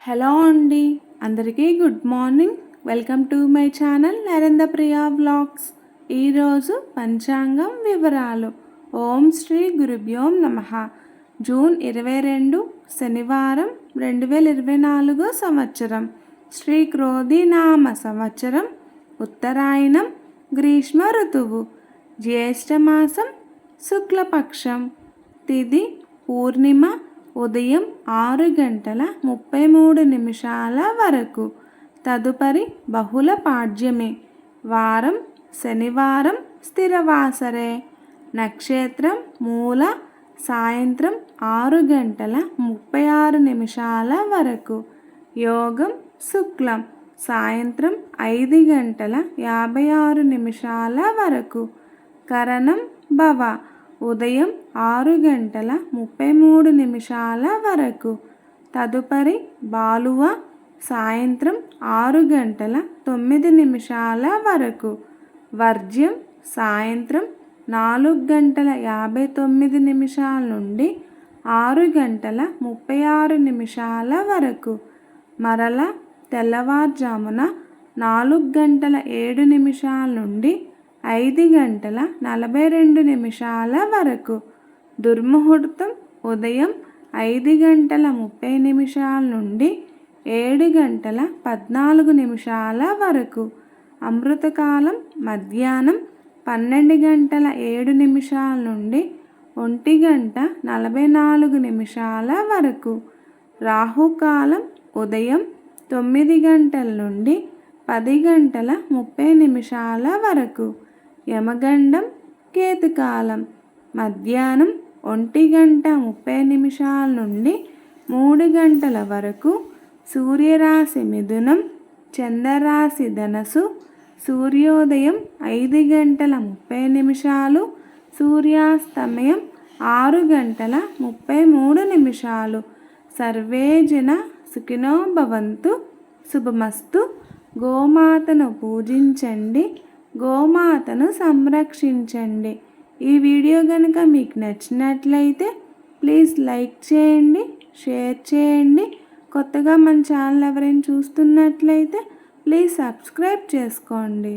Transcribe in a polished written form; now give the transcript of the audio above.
Hello అండి, అందరికీ good morning. Welcome to my channel Narendra Priya vlogs. ఈరోజు పంచాంగం వివరాలు. ఓం శ్రీ గురుభ్యో నమః. జూన్ 22 శనివారం 2024 సంవత్సరం. శ్రీ క్రోధినామ సంవత్సరం, ఉత్తరాయణం, గ్రీష్మ ఋతువు, జ్యేష్ఠమాసం, శుక్లపక్షం, తిథి పూర్ణిమ, ఉదయం 6:33 వరకు. తదుపరి బహుళ పాడ్యమే. వారం శనివారం, స్థిరవాసరే. నక్షత్రం మూల, సాయంత్రం 6:36 వరకు. యోగం శుక్లం, సాయంత్రం 5:56 వరకు. కరణం భవ, ఉదయం 6:33 వరకు. తదుపరి బాలువ, సాయంత్రం 6:09 వరకు. వర్జ్యం సాయంత్రం 4:59 నుండి 6:36 వరకు. మరల తెల్లవారుజామున 4:07 నుండి 5:42 వరకు. దుర్ముహూర్తం ఉదయం 5:30 నుండి 7:14 వరకు. అమృతకాలం మధ్యాహ్నం 12:07 నుండి 1:44 వరకు. రాహుకాలం ఉదయం 9 నుండి 10:30 వరకు. యమగండం కేతుకాలం మధ్యాహ్నం 1:30 నుండి 3 వరకు. సూర్యరాశి మిథునం, చంద్రరాశి ధనస్సు. సూర్యోదయం 5:30, సూర్యాస్తమయం 6:33. సర్వే జన సుఖినో భవంతు. శుభమస్తు. గోమాతను పూజించండి, గోమాతను సంరక్షించండి. ఈ వీడియో కనుక మీకు నచ్చినట్లయితే ప్లీజ్ లైక్ చేయండి, షేర్ చేయండి. కొత్తగా మన ఛానల్ ఎవరైనా చూస్తున్నట్లయితే ప్లీజ్ సబ్స్క్రైబ్ చేసుకోండి.